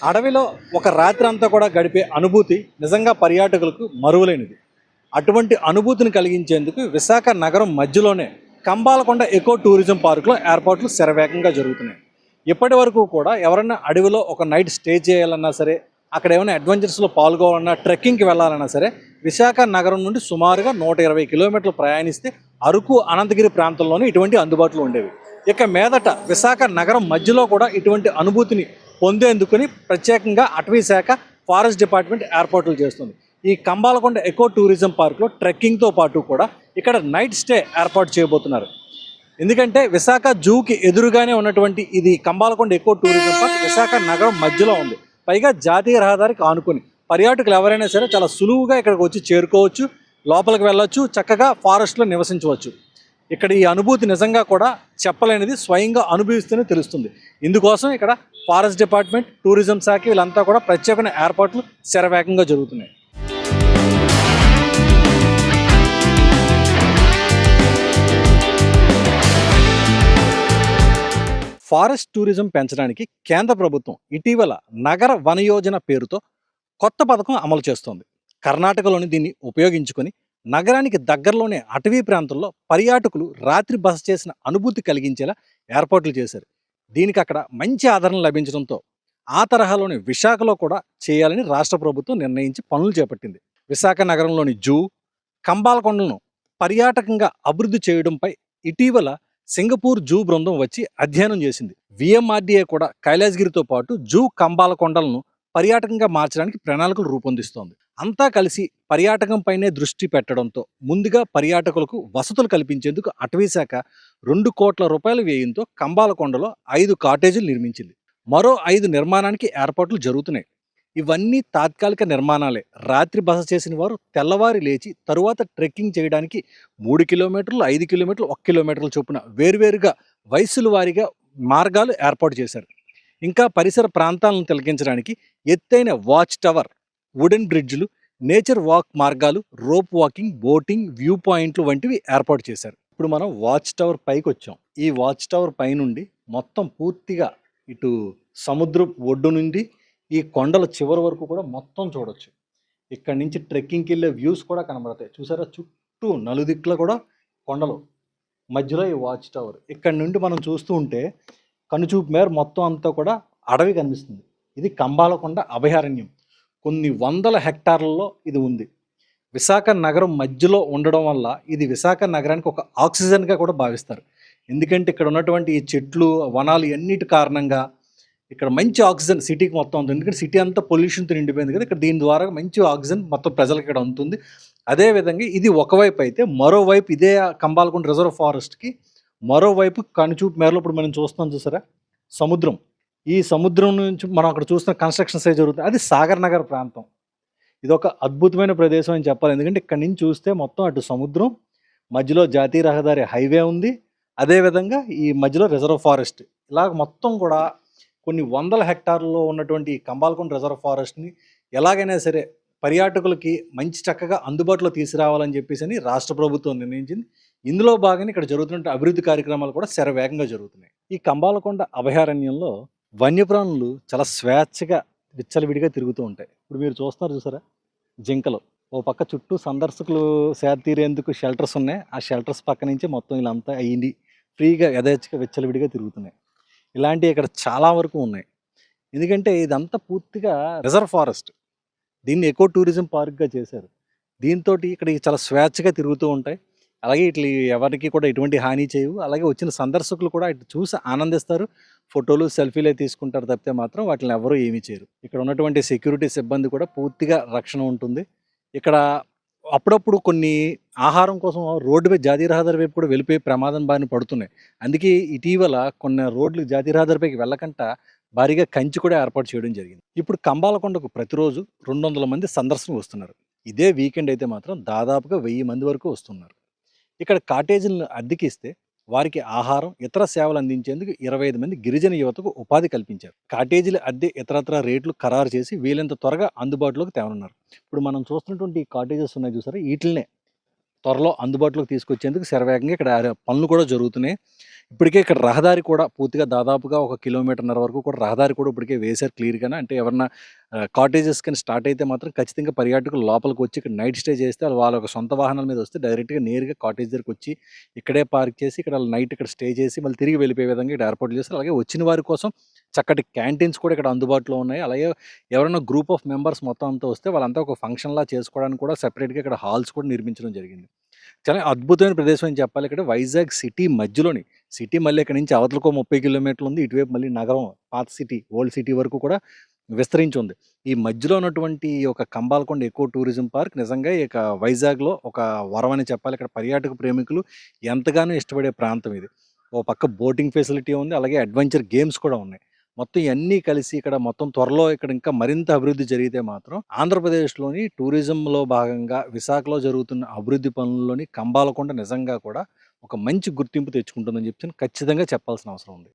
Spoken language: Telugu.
అడవిలో ఒక రాత్రి అంతా కూడా గడిపే అనుభూతి నిజంగా పర్యాటకులకు మరువలేనిది. అటువంటి అనుభూతిని కలిగించేందుకు విశాఖ నగరం మధ్యలోనే కంబాలకొండ ఎకో టూరిజం పార్కులో ఏర్పాట్లు శరవేగంగా జరుగుతున్నాయి. ఇప్పటి వరకు కూడా ఎవరైనా అడవిలో ఒక నైట్ స్టే చేయాలన్నా సరే, అక్కడ ఏమైనా అడ్వెంచర్స్లో పాల్గొనాలన్నా, ట్రెక్కింగ్కి వెళ్ళాలన్నా సరే, విశాఖ నగరం నుండి సుమారుగా 120 కిలోమీటర్లు ప్రయాణిస్తే అరకు, అనంతగిరి ప్రాంతంలోనే ఇటువంటి అందుబాటులో ఉండేవి. ఇక మీదట విశాఖ నగరం మధ్యలో కూడా ఇటువంటి అనుభూతిని పొందేందుకుని ప్రత్యేకంగా అటవీ శాఖ, ఫారెస్ట్ డిపార్ట్మెంట్ ఏర్పాట్లు చేస్తుంది. ఈ కంబాలకొండ ఎకో టూరిజం పార్క్లో ట్రెక్కింగ్తో పాటు కూడా ఇక్కడ నైట్ స్టే ఏర్పాటు చేయబోతున్నారు. ఎందుకంటే విశాఖ జూకి ఎదురుగానే ఉన్నటువంటి ఇది Kambalakonda eco tourism park Visakha నగరం మధ్యలో ఉంది. పైగా జాతీయ రహదారికి ఆనుకొని పర్యాటకులు ఎవరైనా సరే చాలా సులువుగా ఇక్కడికి వచ్చి చేరుకోవచ్చు, లోపలికి వెళ్ళొచ్చు, చక్కగా ఫారెస్ట్లో నివసించవచ్చు. ఇక్కడ ఈ అనుభూతి నిజంగా కూడా చెప్పలేనిది, స్వయంగా అనుభవిస్తూనే తెలుస్తుంది. ఇందుకోసం ఇక్కడ ఫారెస్ట్ డిపార్ట్మెంట్, టూరిజం శాఖ వీళ్ళంతా కూడా ప్రత్యేకమైన ఏర్పాట్లు శరవేగంగా జరుగుతున్నాయి. ఫారెస్ట్ టూరిజం పెంచడానికి కేంద్ర ప్రభుత్వం ఇటీవల నగర వన యోజన పేరుతో కొత్త పథకం అమలు చేస్తోంది. కర్ణాటకలోని దీన్ని ఉపయోగించుకొని నగరానికి దగ్గరలోనే అటవీ ప్రాంతంలో పర్యాటకులు రాత్రి బస చేసిన అనుభూతి కలిగించేలా ఏర్పాట్లు చేశారు. దీనికి అక్కడ మంచి ఆదరణ లభించడంతో ఆ తరహాలోని విశాఖలో కూడా చేయాలని రాష్ట్ర ప్రభుత్వం నిర్ణయించి పనులు చేపట్టింది. విశాఖ నగరంలోని జూ, కంబాలకొండలను పర్యాటకంగా అభివృద్ధి చేయడంపై ఇటీవల సింగపూర్ జూ బృందం వచ్చి అధ్యయనం చేసింది. విఎంఆర్డీఏ కూడా కైలాసగిరితో పాటు జూ, కంబాలకొండలను పర్యాటకంగా మార్చడానికి ప్రణాళికలు రూపొందిస్తోంది. అంతా కలిసి పర్యాటకంపైనే దృష్టి పెట్టడంతో ముందుగా పర్యాటకులకు వసతులు కల్పించేందుకు అటవీ శాఖ 2 కోట్ల రూపాయల వ్యయంతో కంబాలకొండలో 5 కాటేజీలు నిర్మించింది. మరో 5 నిర్మాణానికి ఏర్పాట్లు జరుగుతున్నాయి. ఇవన్నీ తాత్కాలిక నిర్మాణాలే. రాత్రి బస చేసిన వారు తెల్లవారి లేచి తరువాత ట్రెక్కింగ్ చేయడానికి 3 కిలోమీటర్లు, 5 కిలోమీటర్లు, 1 కిలోమీటర్ల చొప్పున వేరువేరుగా వయస్సుల వారీగా మార్గాలు ఏర్పాటు చేశారు. ఇంకా పరిసర ప్రాంతాలను తిలకించడానికి ఎత్తైన వాచ్ టవర్, వుడెన్ బ్రిడ్జ్లు, నేచర్ వాక్ మార్గాలు, రోప్ వాకింగ్, బోటింగ్, వ్యూ పాయింట్లు వంటివి ఏర్పాటు చేశారు. ఇప్పుడు మనం వాచ్ టవర్ పైకి వచ్చాం. ఈ వాచ్ టవర్ పైనుండి మొత్తం పూర్తిగా ఇటు సముద్రం ఒడ్డు నుండి ఈ కొండల చివరి వరకు కూడా మొత్తం చూడొచ్చు. ఇక్కడ నుంచి ట్రెక్కింగ్కి వెళ్ళే వ్యూస్ కూడా కనబడతాయి. చూసారా, చుట్టూ నలుదిక్కులో కూడా కొండలు, మధ్యలో ఈ వాచ్ టవర్. ఇక్కడ నుండి మనం చూస్తూ ఉంటే కనుచూపు మేర మొత్తం అంతా కూడా అడవి కనిపిస్తుంది. ఇది కంబాలకొండ అభయారణ్యం. కొన్ని వందల హెక్టార్లలో ఇది ఉంది. విశాఖ నగరం మధ్యలో ఉండడం వల్ల ఇది విశాఖ నగరానికి ఒక ఆక్సిజన్గా కూడా భావిస్తారు. ఎందుకంటే ఇక్కడ ఉన్నటువంటి ఈ చెట్లు, వనాలు అన్నిటి కారణంగా ఇక్కడ మంచి ఆక్సిజన్ సిటీకి మొత్తం ఉంటుంది. ఎందుకంటే సిటీ అంతా పొల్యూషన్తో నిండిపోయింది కదా, ఇక్కడ దీని ద్వారా మంచి ఆక్సిజన్ మొత్తం ప్రజలకు ఇక్కడ ఉంటుంది. అదేవిధంగా ఇది ఒకవైపు అయితే, మరోవైపు ఇదే కంబాలకొండ రిజర్వ్ ఫారెస్ట్కి మరోవైపు కనుచూపు మేరలో ఇప్పుడు మనం చూస్తున్నాం చూసారా, సముద్రం. ఈ సముద్రం నుంచి మనం అక్కడ చూస్తున్న కన్స్ట్రక్షన్స్ ఏ జరుగుతుంది, అది సాగర్ నగర్ ప్రాంతం. ఇది ఒక అద్భుతమైన ప్రదేశం అని చెప్పాలి. ఎందుకంటే ఇక్కడ నుంచి చూస్తే మొత్తం అటు సముద్రం, మధ్యలో జాతీయ రహదారి హైవే ఉంది, అదేవిధంగా ఈ మధ్యలో రిజర్వ్ ఫారెస్ట్. ఇలాగ మొత్తం కూడా కొన్ని వందల హెక్టార్లలో ఉన్నటువంటి కంబాలకొండ రిజర్వ్ ఫారెస్ట్ని ఎలాగైనా సరే పర్యాటకులకి మంచి చక్కగా అందుబాటులో తీసుకురావాలని చెప్పేసి రాష్ట్ర ప్రభుత్వం నిర్ణయించింది. ఇందులో భాగంగా ఇక్కడ జరుగుతున్న అభివృద్ధి కార్యక్రమాలు కూడా శరవేగంగా జరుగుతున్నాయి. ఈ కంబాలకొండ అభయారణ్యంలో వన్యప్రాణులు చాలా స్వేచ్ఛగా విచ్చలవిడిగా తిరుగుతూ ఉంటాయి. ఇప్పుడు మీరు చూస్తున్నారు చూసారా, జింకలు. ఓ పక్క చుట్టూ సందర్శకులు సేద తీరేందుకు షెల్టర్స్ ఉన్నాయి. ఆ షెల్టర్స్ పక్క నుంచే మొత్తం ఇలాంతా అయ్యింది ఫ్రీగా యథేచ్ఛగా విచ్చలవిడిగా తిరుగుతున్నాయి. ఇలాంటివి ఇక్కడ చాలా వరకు ఉన్నాయి. ఎందుకంటే ఇదంతా పూర్తిగా రిజర్వ్ ఫారెస్ట్. దీన్ని ఎకో టూరిజం పార్క్గా చేశారు. దీంతో ఇక్కడ చాలా స్వేచ్ఛగా తిరుగుతూ ఉంటాయి. అలాగే ఇట్లా ఎవరికి కూడా ఎటువంటి హాని చేయవు. అలాగే వచ్చిన సందర్శకులు కూడా ఇటు చూసి ఆనందిస్తారు, ఫోటోలు, సెల్ఫీలే తీసుకుంటారు తప్పితే మాత్రం వాటిని ఎవరూ ఏమీ చేయరు. ఇక్కడ ఉన్నటువంటి సెక్యూరిటీ సిబ్బంది కూడా పూర్తిగా రక్షణ ఉంటుంది. ఇక్కడ అప్పుడప్పుడు కొన్ని ఆహారం కోసం రోడ్డుపై జాతీయ రహదారి వైపు కూడా వెళ్ళిపోయి ప్రమాదం బారిన పడుతున్నాయి. అందుకే ఇటీవల కొన్ని రోడ్లు జాతీయ రహదారిపైకి వెళ్ళకుండా భారీగా కంచి కూడా ఏర్పాటు చేయడం జరిగింది. ఇప్పుడు కంబాలకొండకు ప్రతిరోజు 200 మంది సందర్శకులు వస్తున్నారు. ఇదే వీకెండ్ అయితే మాత్రం దాదాపుగా 1000 మంది వరకు వస్తున్నారు. ఇక్కడ కాటేజీలను అద్దెకిస్తే వారికి ఆహారం, ఇతర సేవలు అందించేందుకు 25 మంది గిరిజన యువతకు ఉపాధి కల్పించారు. కాటేజీల అద్దె, ఇతరత్ర రేట్లు ఖరారు చేసి వీలైనంత త్వరగా అందుబాటులోకి తేవనున్నారు. ఇప్పుడు మనం చూస్తున్నటువంటి ఈ కాటేజెస్ ఉన్నాయి చూసారా, వీటిల్నే త్వరలో అందుబాటులోకి తీసుకొచ్చేందుకు శరవేగంగా ఇక్కడ పనులు కూడా జరుగుతున్నాయి. ఇప్పటికే ఇక్కడ రహదారి కూడా పూర్తిగా దాదాపుగా ఒక కిలోమీటర్‌న్నర వరకు కూడా రహదారి కూడా ఇప్పటికే వేశారు క్లియర్‌గానే. అంటే ఎవరన్నా కాటేజెస్ కానీ స్టార్ట్ అయితే మాత్రం ఖచ్చితంగా పర్యాటకులు లోపలికొచ్చి ఇక్కడ నైట్ స్టే చేస్తే వాళ్ళ యొక్క సొంత వాహనాల మీద వస్తే డైరెక్ట్‌గా నేరుగా కాటేజ్ దగ్గరికొచ్చి ఇక్కడే పార్క్ చేసి ఇక్కడ నైట్ ఇక్కడ స్టే చేసి మళ్ళీ తిరిగి వెళ్ళిపోయే విధంగా ఇక్కడ ఏర్పాట్లు చేస్తారు. అలాగే వచ్చిన వారి కోసం చక్కటి క్యాంటీన్స్ కూడా ఇక్కడ అందుబాటులో ఉన్నాయి. అలాగే ఎవరైనా గ్రూప్ ఆఫ్ మెంబర్స్ మొత్తం అంతా వస్తే వాళ్ళంతా ఒక ఫంక్షన్‌లా చేసుకోవడానికి కూడా సెపరేట్‌గా ఇక్కడ హాల్స్ కూడా నిర్మించడం జరిగింది. చాలా అద్భుతమైన ప్రదేశం అని చెప్పాలి. ఇక్కడ వైజాగ్ సిటీ మధ్యలోని. సిటీ మళ్ళీ ఇక్కడి నుంచి అవతలకో 30 కిలోమీటర్లు ఉంది. ఇటువైపు మళ్ళీ నగరం పాత సిటీ, ఓల్డ్ సిటీ వరకు కూడా విస్తరించి ఉంది. ఈ మధ్యలో ఉన్నటువంటి ఈ యొక్క కంబాలకొండ ఎకో టూరిజం పార్క్ నిజంగా ఇక వైజాగ్‌లో ఒక వరం అని చెప్పాలి. ఇక్కడ పర్యాటక ప్రేమికులు ఎంతగానో ఇష్టపడే ప్రాంతం ఇది. ఓ పక్క బోటింగ్ ఫెసిలిటీ ఉంది. అలాగే అడ్వెంచర్ గేమ్స్ కూడా ఉన్నాయి. మొత్తం ఇయన్నీ కలిసి ఇక్కడ మొత్తం త్వరలో ఇక్కడ ఇంకా మరింత అభివృద్ధి జరిగితే మాత్రం ఆంధ్రప్రదేశ్‌లోని టూరిజంలో భాగంగా విశాఖలో జరుగుతున్న అభివృద్ధి పనుల్లోని కంబాలకొండ నిజంగా కూడా ఒక మంచి గుర్తింపు తెచ్చుకుంటుందని చెప్పి ఖచ్చితంగా చెప్పాల్సిన అవసరం ఉంది.